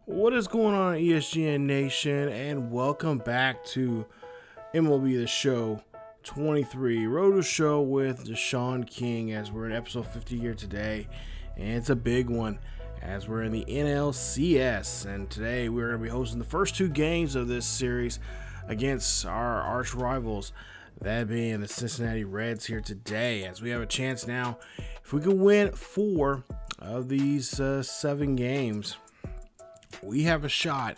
What is going on, ESGN Nation, and welcome back to MLB The Show 23 Roto Show with Deshaun King, as we're in episode 50 here today, and it's a big one as we're in the NLCS, and today we're going to be hosting the first two games of this series against our arch rivals, that being the Cincinnati Reds here today, as we have a chance now, if we can win 4 of these 7 games, we have a shot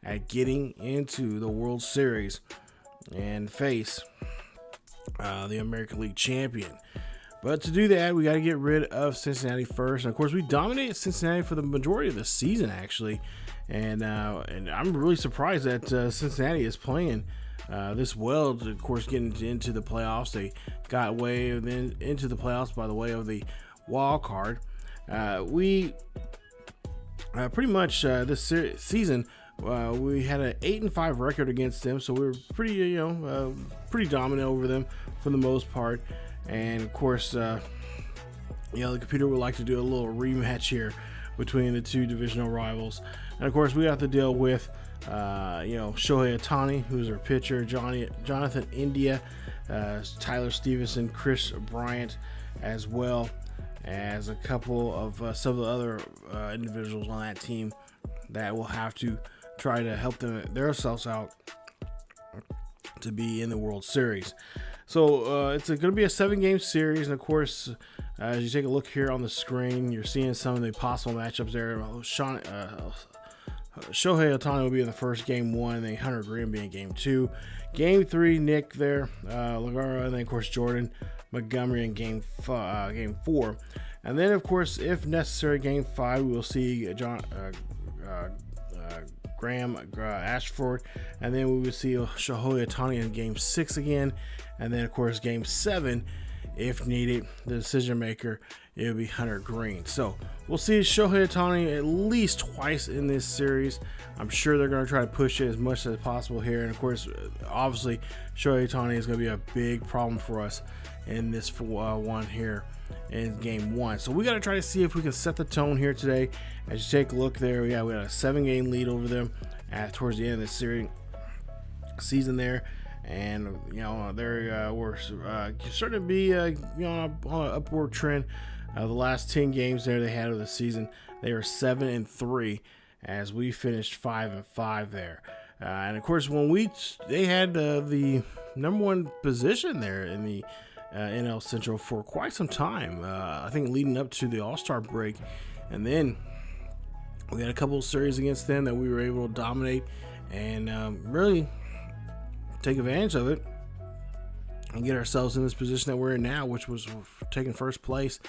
at getting into the World Series and face the American League champion. But to do that, we got to get rid of Cincinnati first. And of course, we dominated Cincinnati for the majority of the season, actually. And I'm really surprised that Cincinnati is playing this well. Of course, getting into the playoffs, they got way into the playoffs by the way of the wild card. Pretty much this season, we had an 8-5 record against them, so we were pretty, pretty dominant over them for the most part. And of course, the computer would like to do a little rematch here between the two divisional rivals. And of course, we have to deal with, Shohei Ohtani, who's our pitcher, Jonathan India, Tyler Stephenson, Kris Bryant, as well as a couple of some of the other individuals on that team that will have to try to help themselves out to be in the World Series. So it's going to be a 7-game series, and of course, as you take a look here on the screen, you're seeing some of the possible matchups there. Shohei Ohtani will be in the first game 1, and then Hunter Greene will be in game 2. Game 3, Nick there, Lodolo, and then of course Jordan Montgomery in game 4. And then of course, if necessary, game 5, we will see Graham Ashcraft, and then we will see Shohei Ohtani in game 6 again. And then of course, game 7, if needed, the decision maker, it will be Hunter Greene. So we'll see Shohei Ohtani at least twice in this series. I'm sure they're going to try to push it as much as possible here. And of course, obviously, Shohei Ohtani is going to be a big problem for us in this one here in game 1. So we got to try to see if we can set the tone here today. As you take a look there, we had a 7-game lead over them towards the end of the season there. And we're starting to be on an upward trend. The last 10 games there they had of the season, they were 7-3, as we finished 5-5 there. And of course, when they had the number 1 position there in the NL Central for quite some time. I think leading up to the All-Star break, and then we had a couple of series against them that we were able to dominate and really take advantage of it and get ourselves in this position that we're in now, which was taking first place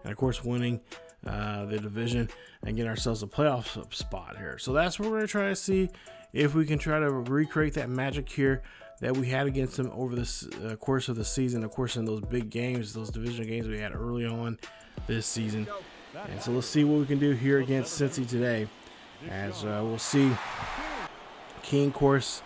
and of course winning the division and get ourselves a playoff spot here. So that's what we're going to try to see if we can try to recreate that magic here that we had against them over this course of the season, of course in those big games, those division games we had early on this season. And so let's see what we can do here against Cincy today, as we'll see King course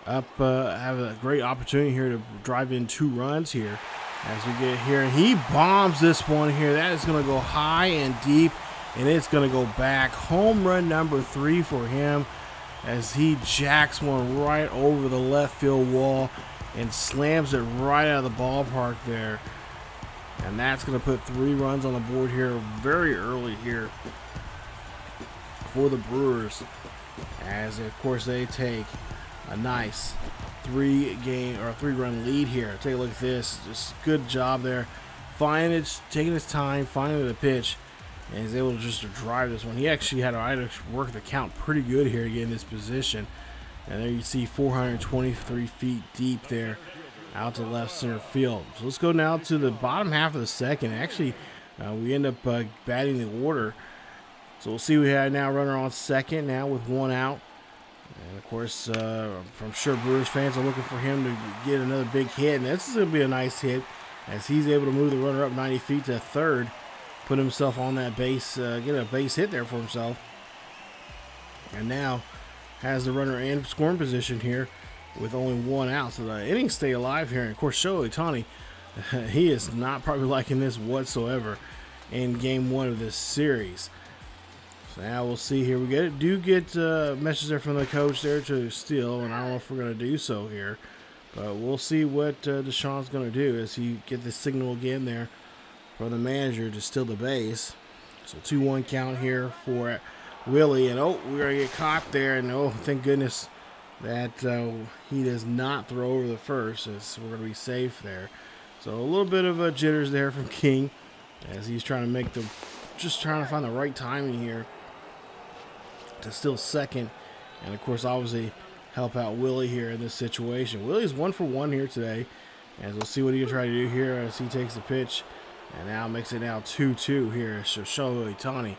up have a great opportunity here to drive in 2 runs here as we get here, and he bombs this one here. That is going to go high and deep, and it's going to go back. Home run number 3 for him, as he jacks one right over the left field wall and slams it right out of the ballpark there. And that's going to put 3 runs on the board here very early here for the Brewers, as of course they take a nice 3-run lead here. Take a look at this. Just good job there. Taking his time, finding the pitch, and he's able to drive this one. He actually had to work the count pretty good here to get in this position. And there you see 423 feet deep there out to left center field. So let's go now to the bottom half of the second. Actually, we end up batting the order. So we'll see, we have now runner on second now with 1 out. And of course, I'm sure Brewers fans are looking for him to get another big hit. And this is going to be a nice hit, as he's able to move the runner up 90 feet to third, put himself on that base, get a base hit there for himself. And now has the runner in scoring position here with only 1 out. So the innings stay alive here. And of course, Shohei Ohtani, he is not probably liking this whatsoever in game 1 of this series. So now we'll see here. We do get messages there from the coach there to steal, and I don't know if we're going to do so here. But we'll see what Deshaun's going to do as he get the signal again there for the manager to steal the base. So 2-1 count here for Willie. And oh, we're going to get caught there. And oh, thank goodness that he does not throw over the first, as we're going to be safe there. So a little bit of jitters there from King as he's trying to make just trying to find the right timing here to steal second. And of course, obviously, help out Willie here in this situation. Willie's 1 for 1 here today, as we'll see what he can try to do here as he takes the pitch, and now makes it now 2-2 here. Shohei Ohtani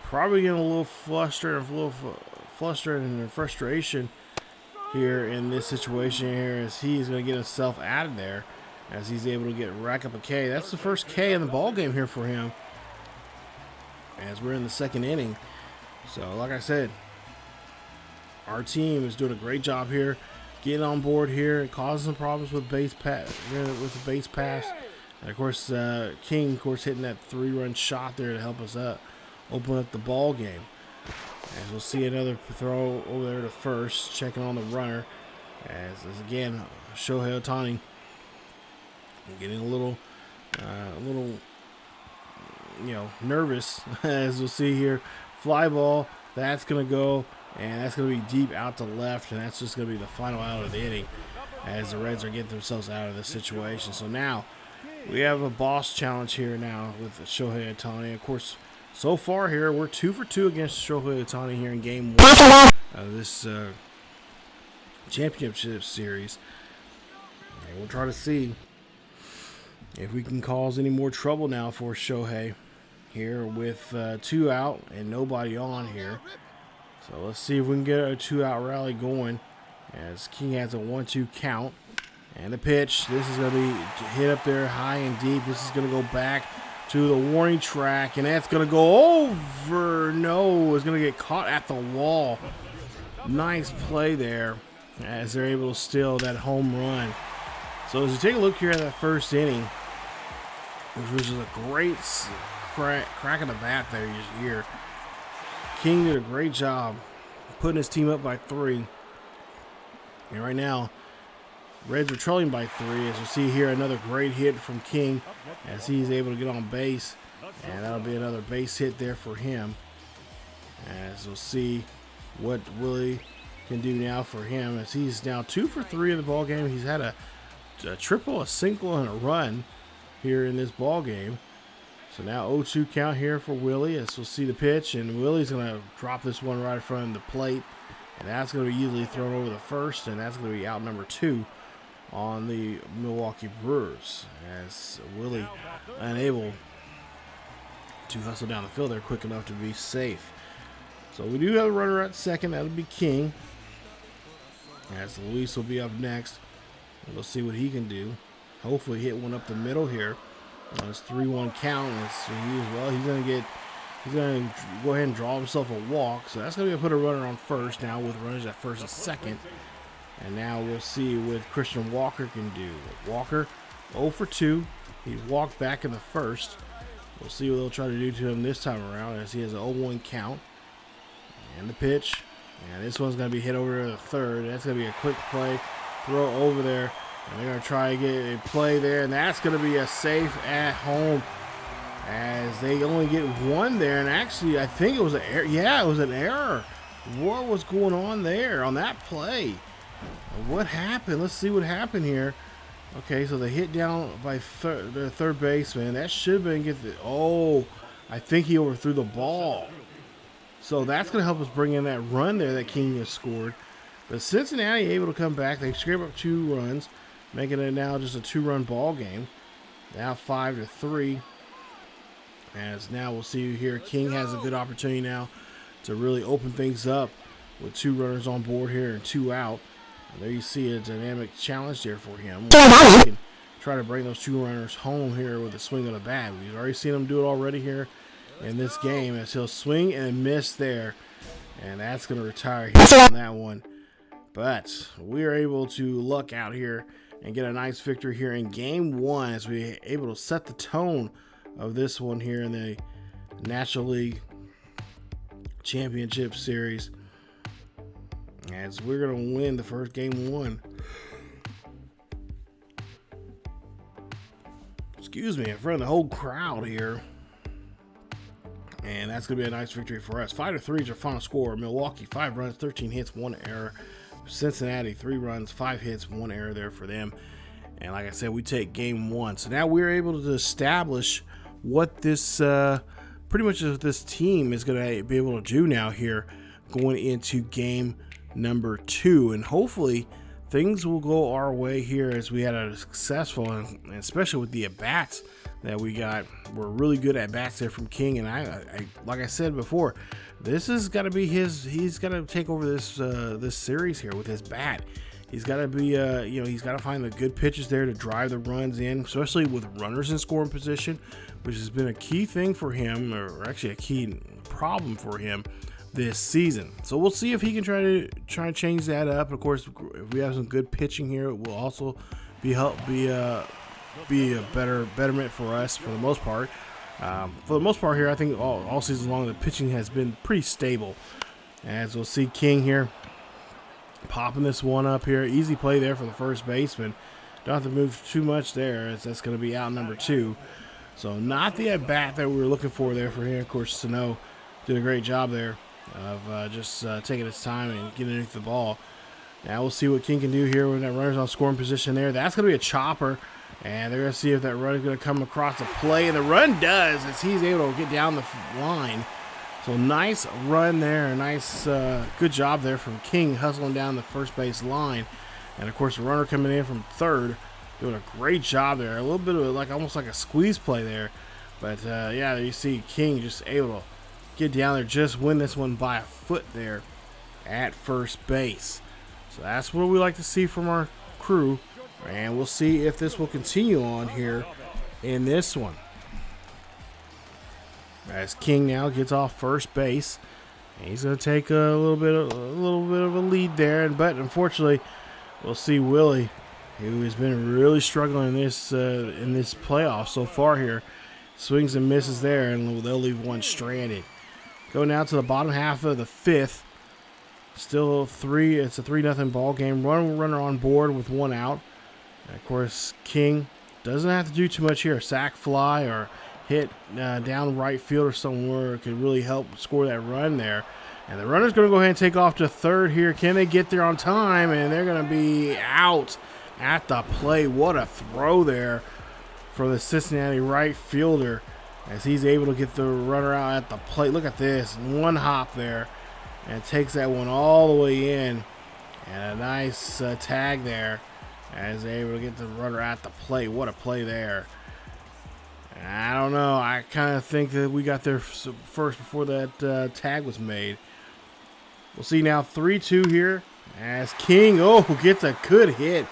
probably getting a little flustered and frustration here in this situation here, as he's going to get himself out of there, as he's able to rack up a K. That's the first K in the ball game here for him, as we're in the second inning. So, like I said, our team is doing a great job here, getting on board here, causing some problems with the base pass. And of course, King, of course, hitting that 3-run shot there to help us open up the ball game. As we'll see another throw over there to first, checking on the runner. As again, Shohei Ohtani getting a little, nervous. As we'll see here, fly ball. That's gonna go. And that's going to be deep out to left, and that's just going to be the final out of the inning as the Reds are getting themselves out of this situation. So now we have a boss challenge here now with Shohei Ohtani. Of course, so far here, we're 2 for 2 against Shohei Ohtani here in Game 1 of this championship series. And we'll try to see if we can cause any more trouble now for Shohei here with 2 out and nobody on here. So let's see if we can get a 2-out rally going, as King has a 1-2 count. And the pitch, this is going to be hit up there high and deep. This is going to go back to the warning track, and that's going to go over. No, it's going to get caught at the wall. Nice play there, as they're able to steal that home run. So as you take a look here at that first inning, which was a great crack of the bat there you hear. King did a great job putting his team up by 3. And right now, Reds are trailing by 3. As you see here, another great hit from King as he's able to get on base. And that'll be another base hit there for him. As we'll see what Willie can do now for him, as he's now 2 for 3 in the ball game. He's had a triple, a single, and a run here in this ball game. So now 0-2 count here for Willie, as we'll see the pitch, and Willie's going to drop this one right in front of the plate, and that's going to be easily thrown over the first, and that's going to be out number 2 on the Milwaukee Brewers, as Willie unable to hustle down the field there quick enough to be safe. So we do have a runner at second. That'll be King, as Luis will be up next. We'll see what he can do. Hopefully hit one up the middle here. It's 3-1 count. He's going to go ahead and draw himself a walk. So that's going to put a runner on first now, with runners at first and second. And now we'll see what Christian Walker can do. Walker 0 for 2. He walked back in the first. We'll see what they'll try to do to him this time around, as he has an 0-1 count. And the pitch. And this one's going to be hit over to the third. That's going to be a quick play. Throw over there. And they're going to try to get a play there, and that's going to be a safe at home, as they only get one there. And actually, I think it was an error. Yeah, it was an error. What was going on there on that play? What happened? Let's see what happened here. Okay, so they hit down by the third baseman. That should have been I think he overthrew the ball. So that's going to help us bring in that run there that King has scored. But Cincinnati able to come back. They scrape up 2 runs, making it now just a 2-run ball game. Now 5-3. As now we'll see here, King has a good opportunity now to really open things up with 2 runners on board here and 2 out. And there you see a dynamic challenge there for him. He can try to bring those 2 runners home here with a swing of the bat. We've already seen him do it already here in this game, as he'll swing and miss there. And that's going to retire him on that one. But we are able to luck out here and get a nice victory here in Game 1, as we're able to set the tone of this one here in the National League championship series, as we're going to win the first game 1. Excuse me, in front of the whole crowd here. And that's going to be a nice victory for us. 5-3 is our final score. Milwaukee, 5 runs, 13 hits, 1 error. Cincinnati, 3 runs, 5 hits, 1 error there for them. And like I said, we take game 1. So now we're able to establish what this, pretty much this team is going to be able to do now here going into game number 2. And hopefully things will go our way here as we had a successful, and especially with the at-bats that we got. We're really good at bats there from King, and I like I said before, this has got to be he's got to take over this this series here with his bat. He's got to be he's got to find the good pitches there to drive the runs in, especially with runners in scoring position, which has been a key thing for him, or actually a key problem for him this season. So we'll see if he can try to change that up. Of course, if we have some good pitching here, it will also be a betterment for us for the most part. For the most part here, I think all season long the pitching has been pretty stable. As we'll see King here popping this one up here. Easy play there for the first baseman. Don't have to move too much there, as that's going to be out number 2. So not the at bat that we were looking for there for him. Of course, Sano did a great job there of just taking his time and getting underneath the ball. Now we'll see what King can do here when that runner's on scoring position there. That's going to be a chopper, and they're going to see if that run is going to come across the play, and the run does as he's able to get down the line. So nice run there, a nice good job there from King hustling down the first base line. And of course the runner coming in from third doing a great job there. A little bit of almost like a squeeze play there. But yeah, you see King just able to get down there, just win this one by a foot there at first base. So that's what we like to see from our crew, and we'll see if this will continue on here in this one. As King now gets off first base, he's going to take a little bit of a lead there, but unfortunately, we'll see Willie, who has been really struggling in this playoff so far here, swings and misses there, and they'll leave one stranded. Go now to the bottom half of the 5th. Still 3. It's a 3-0 ball game. Runner on board with 1 out. And of course, King doesn't have to do too much here. Sack fly or hit down right field or somewhere could really help score that run there. And the runner's going to go ahead and take off to third here. Can they get there on time? And they're going to be out at the plate. What a throw there for the Cincinnati right fielder, as he's able to get the runner out at the plate. Look at this. One hop there, and takes that one all the way in. And a nice tag there, as they're able to get the runner at the plate. What a play there. I don't know. I kind of think that we got there first before that tag was made. We'll see now 3-2 here, as King gets a good hit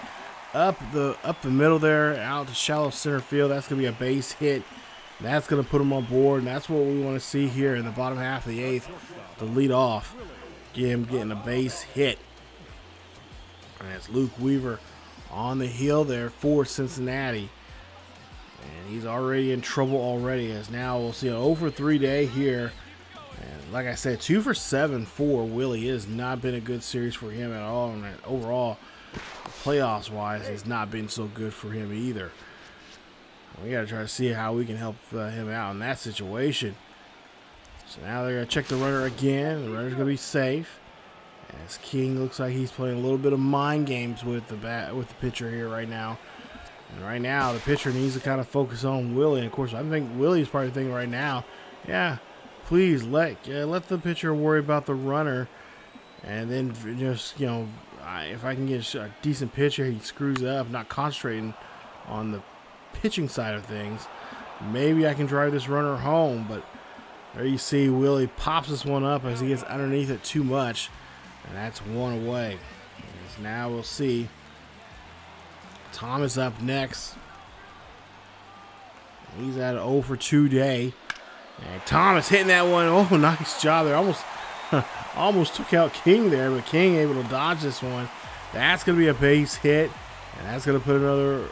up the middle there, out to shallow center field. That's going to be a base hit. That's going to put him on board, and that's what we want to see here in the bottom half of the 8th to lead off. Get him getting a base hit. And it's Luke Weaver on the hill there for Cincinnati. And he's already in trouble already, as now we'll see an 0-for-3 day here. And like I said, 2 for 7 for Willie. It has not been a good series for him at all. And overall, playoffs-wise, has not been so good for him either. We got to try to see how we can help him out in that situation. So now they're going to check the runner again. The runner's going to be safe, as King looks like he's playing a little bit of mind games with the pitcher here right now. And right now, the pitcher needs to kind of focus on Willie. And of course, I think Willie's probably thinking right now, yeah, please let the pitcher worry about the runner. And then just, if I can get a decent pitcher, he screws up, not concentrating on the pitching side of things, maybe I can drive this runner home. But there you see Willie pops this one up as he gets underneath it too much, and that's one away. As now we'll see Thomas up next. He's at an 0-for-2 day, and Thomas hitting that one. Nice job there. Almost took out King there, but King able to dodge this one. That's going to be a base hit, and that's going to put another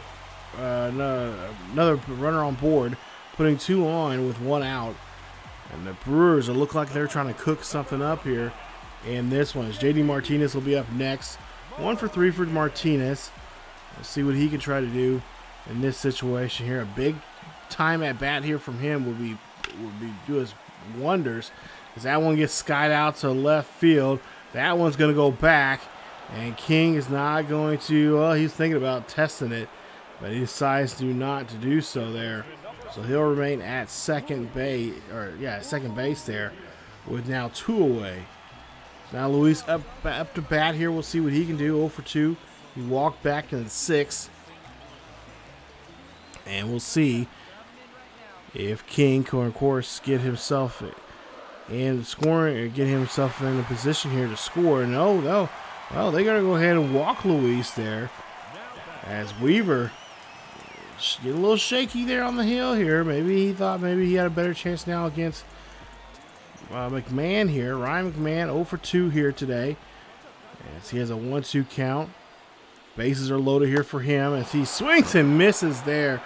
runner on board, putting 2 on with 1 out. And the Brewers look like they're trying to cook something up here in this one. JD Martinez will be up next. 1 for 3 for Martinez. Let's see what he can try to do in this situation here. A big time at bat here from him will be do us wonders, as that one gets skied out to left field. That one's going to go back, and King is not going to. Well, he's thinking about testing it, but he decides not to do so there. So he'll remain at second base, second base there, with now 2 away. So now Luis up to bat here. We'll see what he can do. 0 for 2. He walked back in the 6th. And we'll see if King can, of course, get himself in scoring or get himself in a position here to score. No. Well, they're going to go ahead and walk Luis there, as Weaver get a little shaky there on the hill here. Maybe he thought he had a better chance now against McMahon here. Ryan McMahon 0 for 2 here today, as he has a 1-2 count. Bases are loaded here for him as he swings and misses there.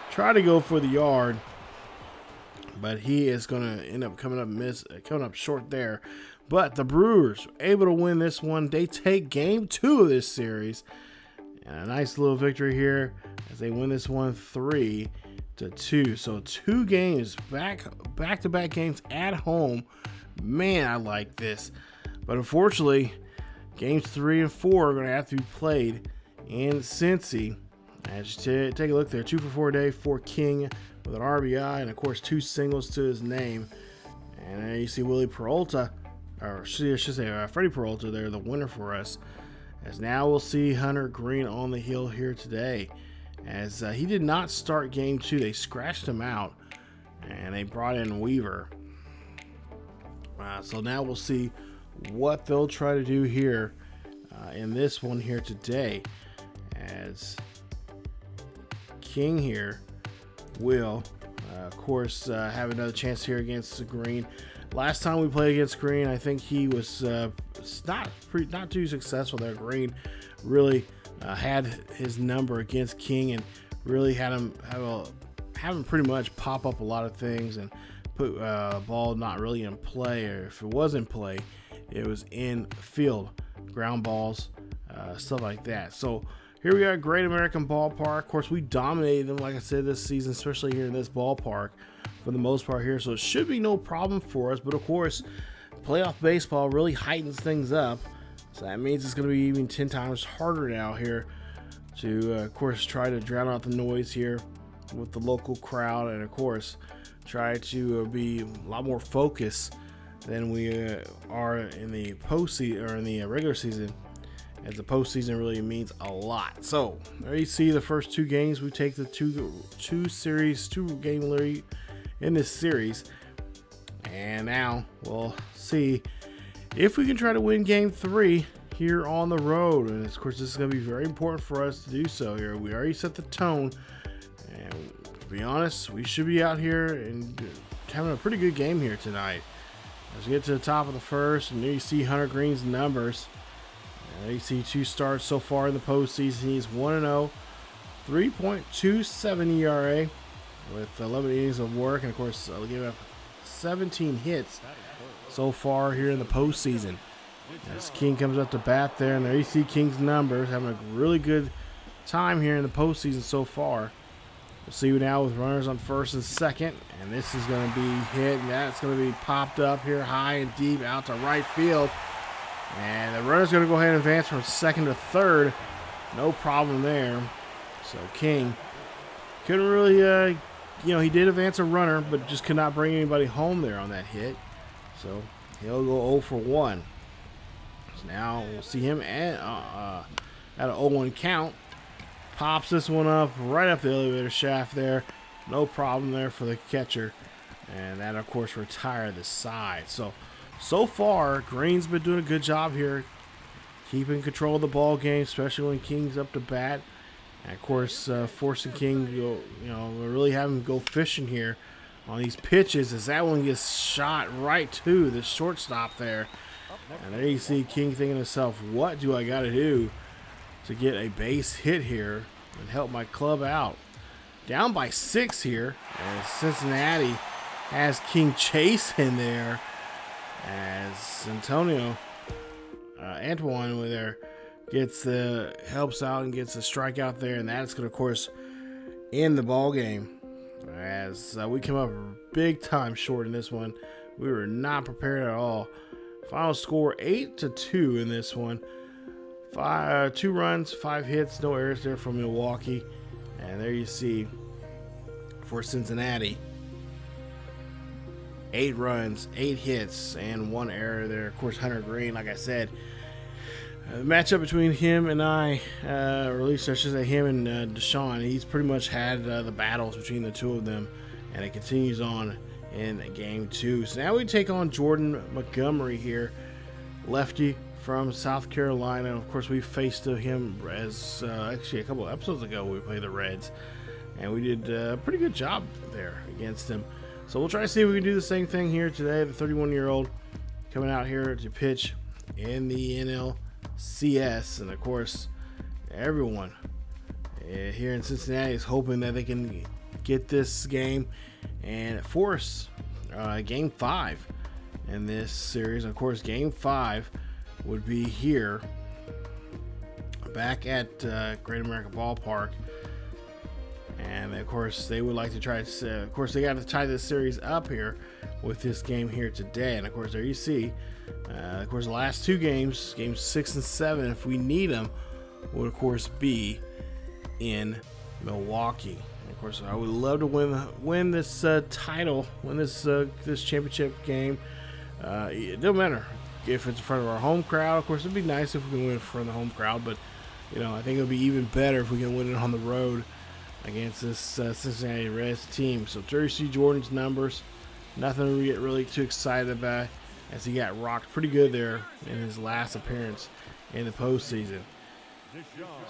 Try to go for the yard, but he is going to end up coming up short there. But the Brewers able to win this one. They take game 2 of this series, and a nice little victory here as they win this one 3-2. So 2 games back-to-back games at home. Man, I like this. But unfortunately, games 3 and 4 are going to have to be played in Cincy. As you take a look there, 2 for 4 today for King with an RBI and of course 2 singles to his name. And there you see Willie Peralta, or I should say Freddie Peralta there, the winner for us. As now we'll see Hunter Greene on the hill here today, as he did not start game 2. They scratched him out and they brought in Weaver. So now we'll see what they'll try to do here in this one here today, as King here will of course have another chance here against Greene. Last time we played against Greene, I think he was not too successful there. Greene really had his number against King and really had him pretty much pop up a lot of things and put ball not really in play, or if it was in play, it was in field, ground balls, stuff like that. So here we are, Great American Ballpark. Of course, we dominated them, like I said, this season, especially here in this ballpark for the most part here. So it should be no problem for us. But of course, playoff baseball really heightens things up. So that means it's going to be even 10 times harder now here to, of course, try to drown out the noise here with the local crowd, and of course, try to be a lot more focused than we are in the postseason or in the regular season, as the postseason really means a lot. So there you see the first 2 games. We take the two game lead in this series, and now we'll see if we can try to win game 3 here on the road. And of course, this is going to be very important for us to do so here. We already set the tone, and to be honest, we should be out here and having a pretty good game here tonight. As we get to the top of the first, and there you see Hunter Greene's numbers. You see 2 starts so far in the postseason. He's 1-0, 3.27 ERA with 11 innings of work, and of course, gave up 17 hits so far here in the postseason. As King comes up to bat there, and there you see King's numbers, having a really good time here in the postseason so far. We'll see now with runners on first and second, and this is going to be hit, and that's going to be popped up here high and deep out to right field. And the runner's going to go ahead and advance from second to third. No problem there. So King couldn't really, he did advance a runner, but just could not bring anybody home there on that hit. So he'll go 0 for 1. So now we'll see him at a 0-1 count. Pops this one up right up the elevator shaft there. No problem there for the catcher. And that, of course, retired the side. So far, Greene's been doing a good job here, keeping control of the ball game, especially when King's up to bat. And of course, forcing King to go, really having him go fishing here on these pitches, as that one gets shot right to the shortstop there. And there you see King thinking to himself, what do I got to do to get a base hit here and help my club out? Down by 6 here, as Cincinnati has King Chase in there as Antoine with there gets helps out and gets a strikeout there, and that's going to, of course, end the ball game as we come up big time short in this one. We were not prepared at all. Final score 8-2 in this one. 2 runs, 5 hits, no errors there from Milwaukee, and there you see for Cincinnati, 8 runs, 8 hits, and 1 error there. Of course, Hunter Greene, like I said, the matchup between him and I, or at least I should say him and Deshaun, he's pretty much had the battles between the two of them, and it continues on in game 2. So now we take on Jordan Montgomery here, lefty from South Carolina. Of course, we faced him as actually a couple episodes ago. We played the Reds, and we did a pretty good job there against him. So we'll try to see if we can do the same thing here today. The 31-year-old coming out here to pitch in the NLCS, and of course, everyone here in Cincinnati is hoping that they can get this game and force game 5 in this series. And of course, game 5 would be here back at Great American Ballpark, and of course they would like to try to of course they got to tie this series up here with this game here today. And of course, there you see of course the last 2 games, games 6 and 7, if we need them, would of course be in Milwaukee. And of course, I would love to win this title, win this championship game. It don't matter if it's in front of our home crowd. Of course, it'd be nice if we can win in front of the home crowd, but I think it would be even better if we can win it on the road against this Cincinnati Reds team. So there you see Jordan's numbers. Nothing to get really too excited about, as he got rocked pretty good there in his last appearance in the postseason.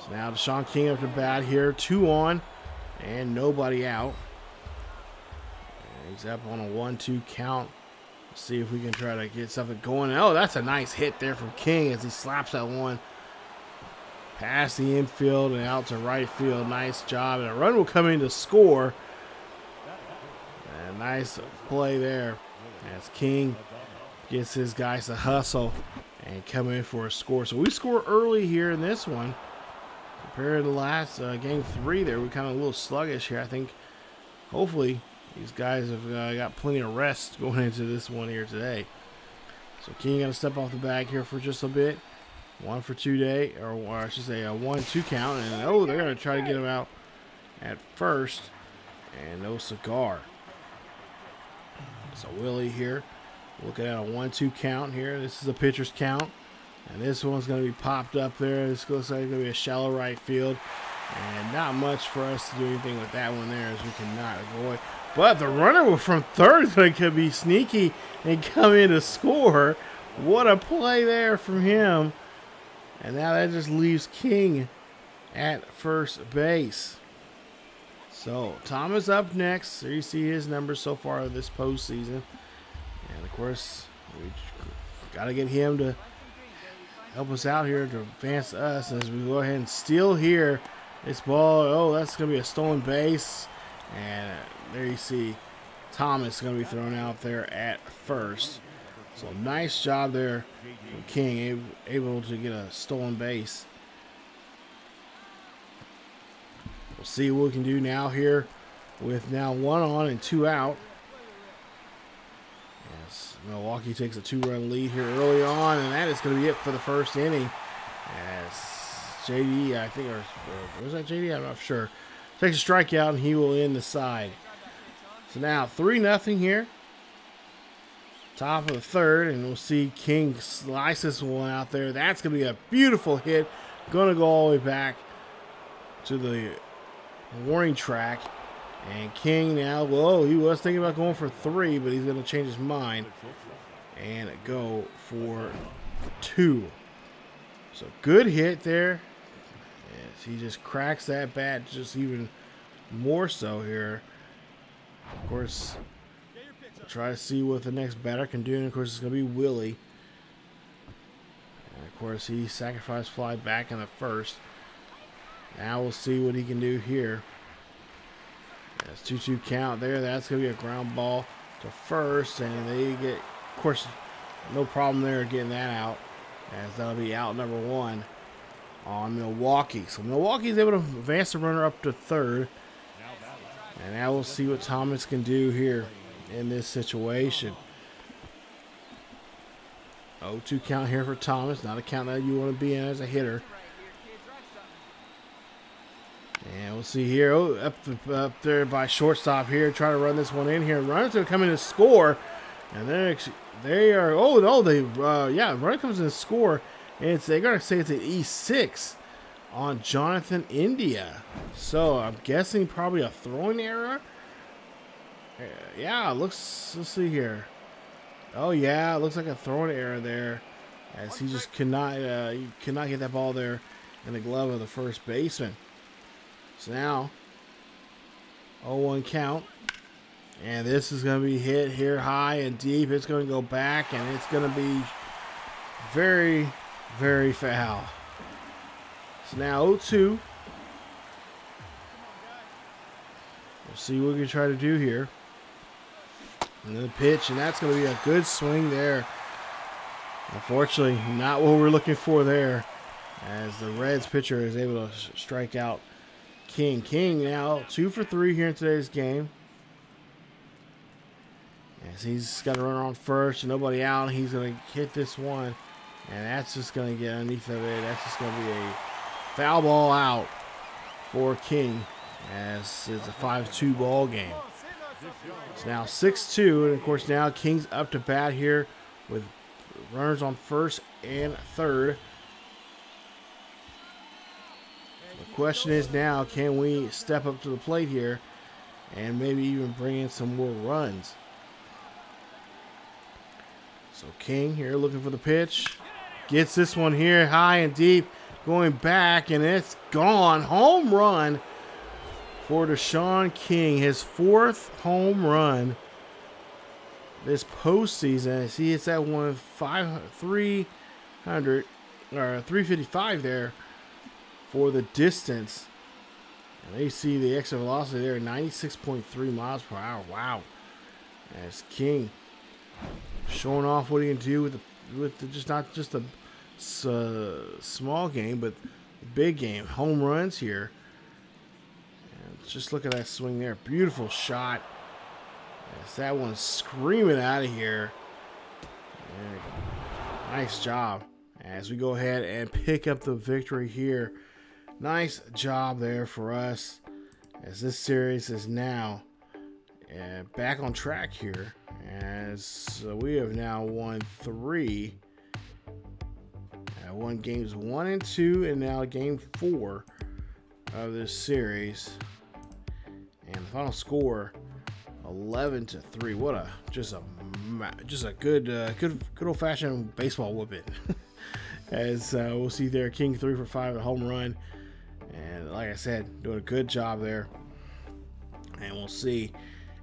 So now Deshaun King up to bat here, 2 on and nobody out. And he's up on a 1-2 count. See if we can try to get something going. Oh, that's a nice hit there from King as he slaps that one past the infield and out to right field. Nice job. And a run will come in to score. A nice play there as King gets his guys to hustle and come in for a score. So we score early here in this one. Compared to the last game 3 there, we're kind of a little sluggish here. I think hopefully these guys have got plenty of rest going into this one here today. So King got to step off the bag here for just a bit. 1 for 2 day, or I should say a 1-2 count. And they're going to try to get him out at first. And no cigar. So Willie here looking at a 1-2 count here. This is a pitcher's count. And this one's going to be popped up there. This looks like it's going to be a shallow right field. And not much for us to do anything with that one there, as we cannot avoid. But the runner from third is going to be sneaky and come in to score. What a play there from him. And now that just leaves King at first base. So Thomas up next. There you see his numbers so far this postseason. And of course, we got to get him to help us out here to advance us as we go ahead and steal here. This ball, oh, that's going to be a stolen base. And there you see Thomas going to be thrown out there at first. So nice job there from King, able to get a stolen base. We'll see what we can do now here with now 1 on and 2 out. Yes, Milwaukee takes a 2-run lead here early on, and that is going to be it for the first inning. As JD, I think, or was that JD? I'm not sure. Takes a strikeout, and he will end the side. So now 3-0 here. Top of the third, and we'll see King slice this one out there. That's going to be a beautiful hit. Going to go all the way back to the warning track. And King now, whoa, he was thinking about going for 3, but he's going to change his mind and go for 2. So good hit there. Yes, he just cracks that bat just even more so here. Of course, we'll try to see what the next batter can do. And of course, it's going to be Willie. And of course, he sacrificed fly back in the first. Now we'll see what he can do here. That's 2-2 count there. That's going to be a ground ball to first, and they get, of course, no problem there getting that out, as that'll be out number 1 on Milwaukee. So Milwaukee's able to advance the runner up to third, and now we'll see what Thomas can do here in this situation. 0-2 count here for Thomas, not a count that you want to be in as a hitter. And we'll see here, up there by shortstop here, trying to run this one in here. Runners are coming to score, and runner comes in to score, and they're gonna say it's an E6 on Jonathan India. So I'm guessing probably a throwing error. Yeah, let's see here. Oh yeah, it looks like a throwing error there, as he just could not get that ball there in the glove of the first baseman. So now 0-1 count, and this is going to be hit here high and deep. It's going to go back, and it's going to be very, very foul. So now 0-2. We'll see what we can try to do here. And then the pitch, and that's going to be a good swing there. Unfortunately, not what we're looking for there, as the Reds pitcher is able to strike out King now 2 for 3 here in today's game. As he's got a runner on first and nobody out, he's going to hit this one, and that's just going to get underneath of it. That's just going to be a foul ball out for King, as it's a 5-2 ball game. It's now 6-2, and of course now King's up to bat here with runners on first and third. The question is now, can we step up to the plate here and maybe even bring in some more runs? So King here looking for the pitch. Gets this one here high and deep, going back, and it's gone. Home run for Deshaun King, his 4th home run this postseason. See, it's at 355 there for the distance. And they see the exit velocity there, 96.3 miles per hour. Wow. As King showing off what he can do with just not just a small game, but the big game. Home runs here. And just look at that swing there. Beautiful shot. As that one's screaming out of here. And nice job. As we go ahead and pick up the victory here. Nice job there for us, as this series is now back on track here, as we have now won 3. Won games 1 and 2, and now game 4 of this series. And the final score 11-3. What a just a good old-fashioned baseball whooping. As we'll see there, King 3 for 5 at home run. And like I said, doing a good job there. And we'll see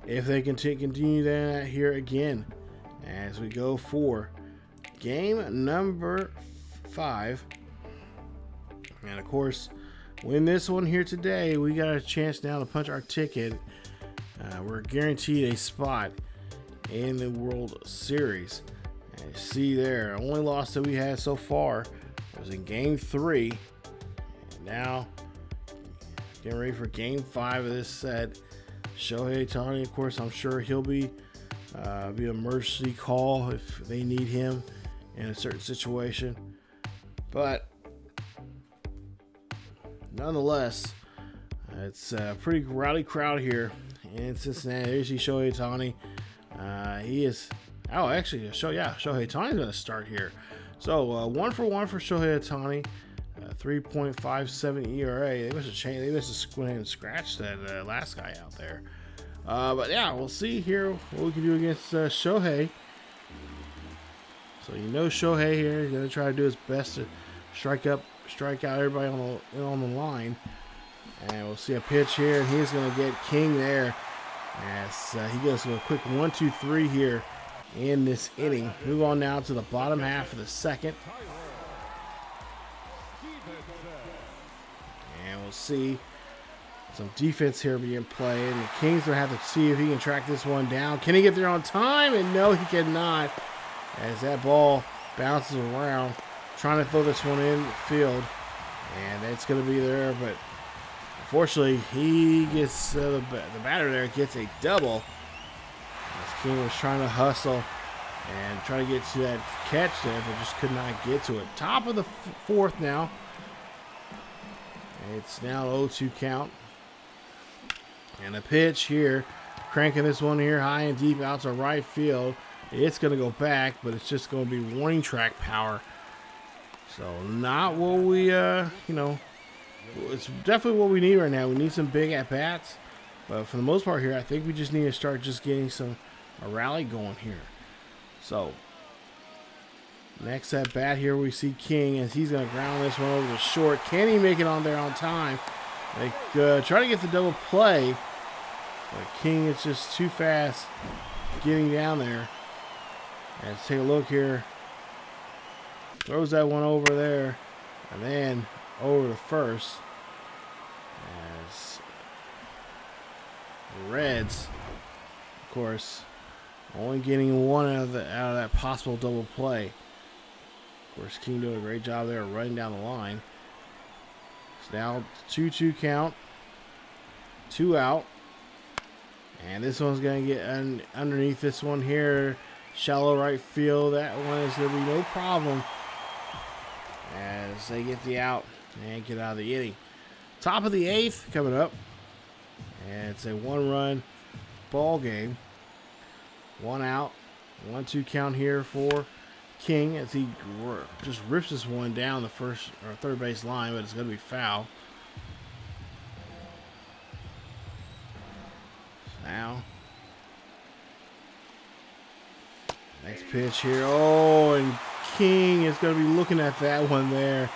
if they can continue that here again as we go for game number 5. And of course, win this one here today, we got a chance now to punch our ticket. We're guaranteed a spot in the World Series. And you see there, the only loss that we had so far was in game 3. Now, getting ready for game 5 of this set. Shohei Ohtani, of course, I'm sure he'll be a emergency call if they need him in a certain situation. But nonetheless, it's a pretty rowdy crowd here in Cincinnati. There's Shohei Ohtani. He is. Oh, actually, Shohei Ohtani's going to start here. So 1 for 1 for Shohei Ohtani. 3.57 ERA. They must have changed. They must have went ahead and scratched that last guy out there. But yeah, we'll see here what we can do against Shohei. So Shohei here is going to try to do his best to strike out everybody on the line. And we'll see a pitch here, and he's going to get King there as he goes to a quick 1-2-3 here in this inning. Move on now to the bottom half of the second. And we'll see Some defense here being played. And the Kings will have to see if he can track this one down. Can he get there on time? And no, he cannot. As that ball bounces around, trying to throw this one in the field. And it's going to be there, but unfortunately, he gets the batter there gets a double. As King was trying to hustle and try to get to that catch there, but just could not get to it. Top of the fourth now. It's now 0-2 count. And a pitch here, cranking this one here high and deep out to right field. It's going to go back, but it's just going to be warning track power. So not what we, it's definitely what we need right now. We need some big at-bats. But for the most part here, I think we just need to start just getting a rally going here. So next at-bat here, we see King as he's going to ground this one over the short. Can he make it on there on time? They try to get the double play. But King is just too fast getting down there. Let's take a look here. Throws that one over there. And then over to first. As the Reds, of course, only getting one out of that possible double play. Of course, King doing a great job there running down the line. It's now 2-2 count. 2 out. And this one's going to get underneath this one here. Shallow right field. That one is going to be no problem as they get the out and get out of the inning. Top of the 8th coming up. And it's a 1-run ball game. 1 out. 1-2 count here for King as he just rips this one down the first or third base line, but it's going to be foul. Now, next pitch here. Oh, and King is going to be looking at that one there.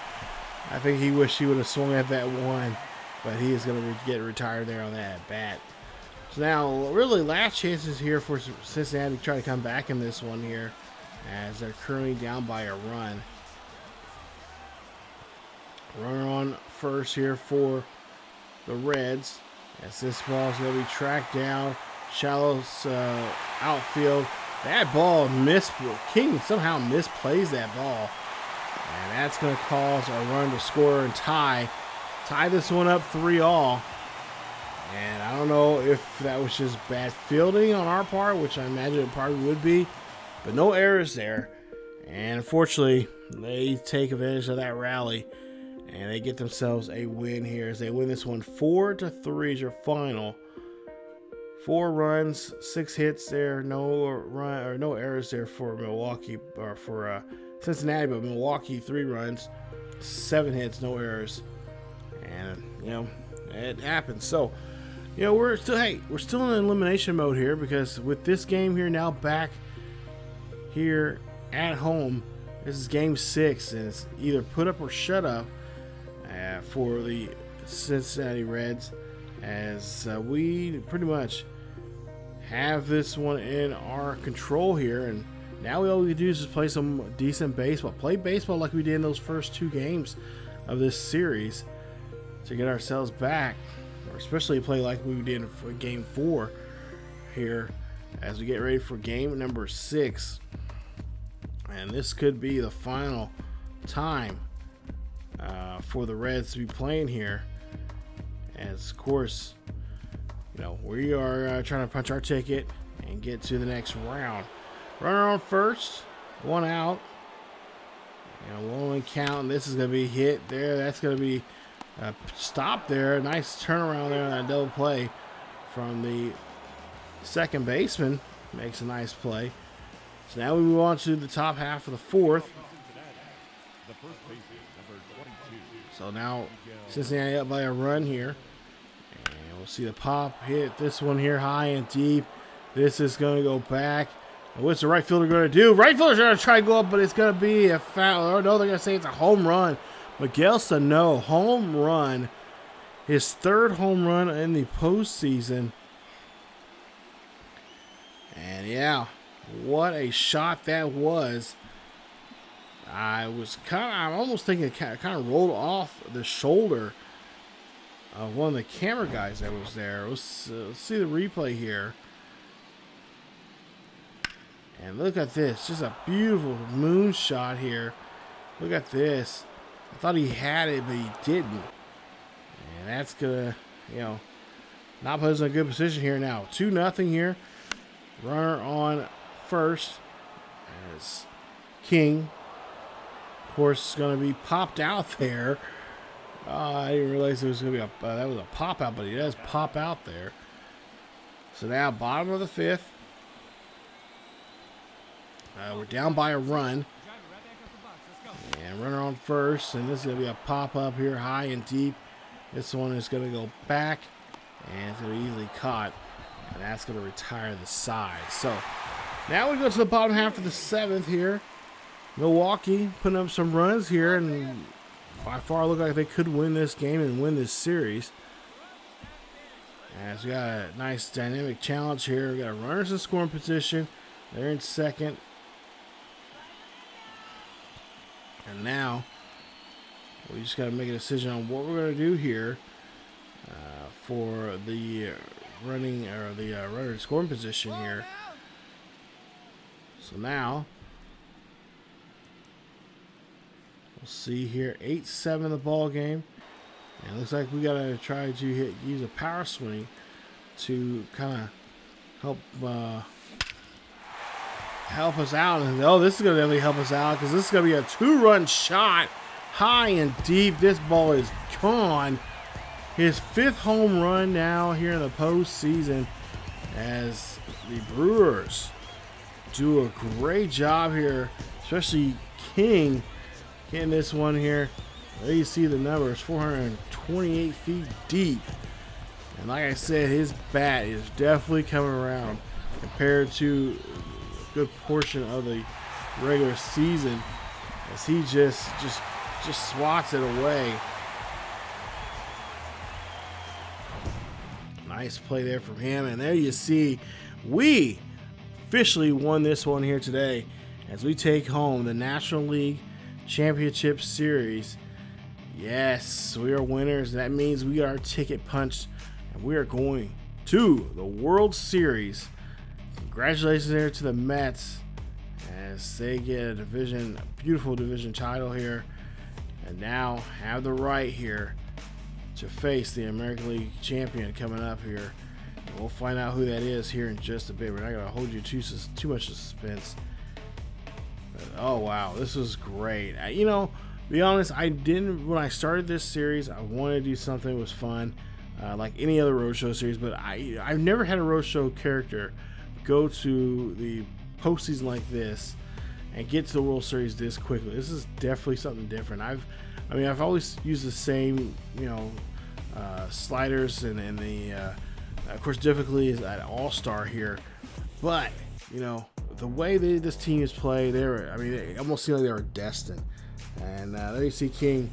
I think he wished he would have swung at that one, but he is going to get retired there on that bat. So now, really, last chances here for Cincinnati to try to come back in this one here, as they're currently down by a run. Runner on first here for the Reds. As this ball is going to be tracked down, shallow outfield. That ball missed. King somehow misplays that ball. And that's going to cause a run to score and tie this one up 3-all. And I don't know if that was just bad fielding on our part, which I imagine it probably would be. But no errors there. And unfortunately, they take advantage of that rally. And they get themselves a win here as they win this one 4-3 is your final. 4 runs, 6 hits there, no errors there for Milwaukee or for Cincinnati, but Milwaukee 3 runs, 7 hits, no errors, and it happens. So we're still in elimination mode here because with this game here now back here at home, this is game 6 and it's either put up or shut up. For the Cincinnati Reds, as we pretty much have this one in our control here, and now all we do is just play some decent baseball. Play baseball like we did in those first 2 games of this series to get ourselves back, or especially play like we did for game 4 here as we get ready for game number 6. And this could be the final time for the Reds to be playing here, as of course we are trying to punch our ticket and get to the next round. Runner on first, 1 out, one count, and this is going to be hit there. That's going to be stopped there. Nice turnaround there on that double play from the second baseman. Makes a nice play. So now we move on to the top half of the 4th. So now Cincinnati up by a run here. And we'll see the pop hit this one here high and deep. This is going to go back. And what's the right fielder going to do? Right fielder's going to try to go up, but it's going to be a foul. Oh, no, they're going to say it's a home run. Miguel Sano, home run. His 3rd home run in the postseason. And yeah, what a shot that was. I'm almost thinking it kind of rolled off the shoulder one of the camera guys that was there. Let's see the replay here. And look at this. Just a beautiful moon shot here. Look at this. I thought he had it, but he didn't. And that's going to, not put us in a good position here now. 2-0 here. Runner on first as King, of course, is going to be popped out there. I didn't realize it was going to be that was a pop out, but he does pop out there. So now bottom of the 5th. We're down by a run. And runner on first, and this is going to be a pop up here, high and deep. This one is going to go back, and it's going to be easily caught. And that's going to retire the side. So now we go to the bottom half of the 7th here. Milwaukee putting up some runs here, and by far look like they could win this game and win this series. As we got a nice dynamic challenge here. We got runners in scoring position. They're in second. And now we just got to make a decision on what we're going to do here for the running or the runner scoring position here. So now we'll see here, 8-7 the ball game, and it looks like we got to try to use a power swing to kind of help us out. And this is going to definitely help us out because this is going to be a 2-run shot, high and deep. This ball is gone. His 5th home run now here in the postseason, as the Brewers do a great job here, especially King getting this one here. There you see the numbers, 428 feet deep. And like I said, his bat is definitely coming around compared to a good portion of the regular season, as he just swats it away. Nice play there from him, and there you see we officially won this one here today as we take home the National League Championship Series. Yes, we are winners. That means we got our ticket punched, and we are going to the World Series. Congratulations there to the Mets as they get a beautiful division title here, and now have the right here to face the American League champion coming up here. And we'll find out who that is here in just a bit. We're not going to hold you too much suspense. But, oh, wow. This was great. Be honest, when I started this series, I wanted to do something that was fun, like any other Roadshow series, but I've never had a Roadshow character go to the postseason like this and get to the World Series this quickly. This is definitely something different. I've always used the same, sliders and the, of course, difficulty is at All-Star here. But, the way this team is played, they almost seem like they were destined. And there you see King,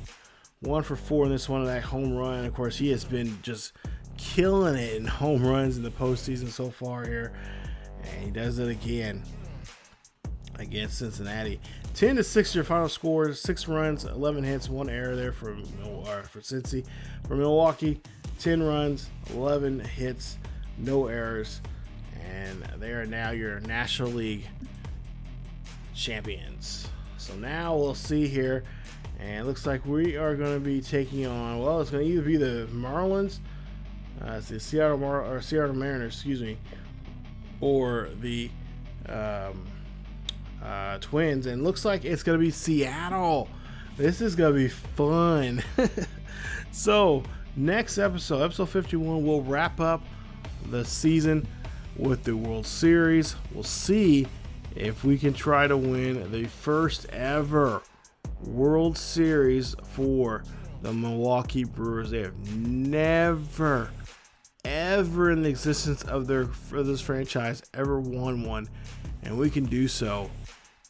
1 for 4 in this one of that home run. Of course, he has been just killing it in home runs in the postseason so far here. And he does it again against Cincinnati. 10-6 your final score. 6 runs, 11 hits, 1 error there for Cincy. For Milwaukee, 10 runs, 11 hits, no errors, and they are now your National League champions. So now we'll see here, and it looks like we are going to be taking on. Well, it's going to either be the Marlins, it's the Seattle Mariners, or the Twins, and looks like it's going to be Seattle. This is going to be fun. So next episode 51, we'll wrap up the season with the World Series. We'll see if we can try to win the first ever World Series for the Milwaukee Brewers. They have never ever in the existence of this franchise ever won one, and we can do so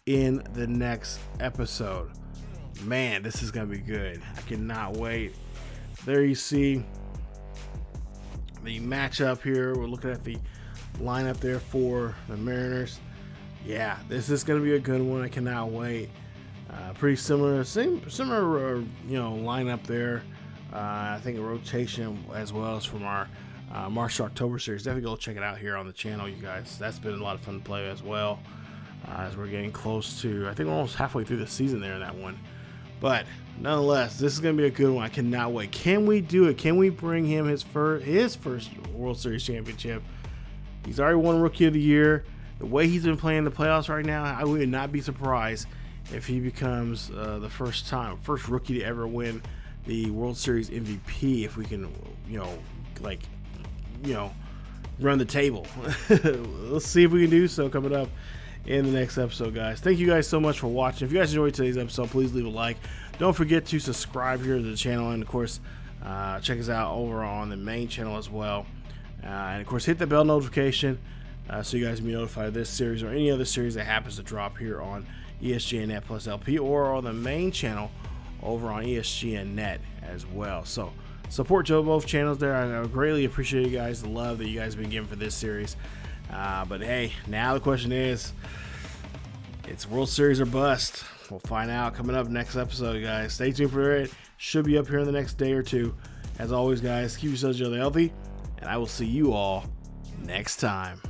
in the next episode. Man, this is gonna be good. I cannot wait. There you see the matchup here. We're looking at the lineup there for the Mariners. Yeah, this is gonna be a good one. I cannot wait. Pretty similar lineup there I think a rotation as well as from our March to October series. Definitely go check it out here on the channel, you guys. That's been a lot of fun to play as well, as we're getting close to, I think we're almost halfway through the season there in that one. But nonetheless, this is going to be a good one. I cannot wait. Can we do it? Can we bring him his first World Series championship? He's already won Rookie of the Year. The way he's been playing the playoffs right now, I would not be surprised if he becomes the first rookie to ever win the World Series MVP. If we can, run the table. Let's see if we can do so coming up in the next episode, guys. Thank you guys so much for watching. If you guys enjoyed today's episode, please leave a like. Don't forget to subscribe here to the channel, and of course check us out over on the main channel as well, and of course hit the bell notification so you guys can be notified of this series or any other series that happens to drop here on ESGNet plus LP or on the main channel over on ESGNet as well. So support both channels there. I greatly appreciate you guys, the love that you guys have been giving for this series. But hey, now the question is, it's World Series or bust. We'll find out coming up next episode, guys. Stay tuned for it. Should be up here in the next day or two. As always, guys, keep yourselves really healthy, and I will see you all next time.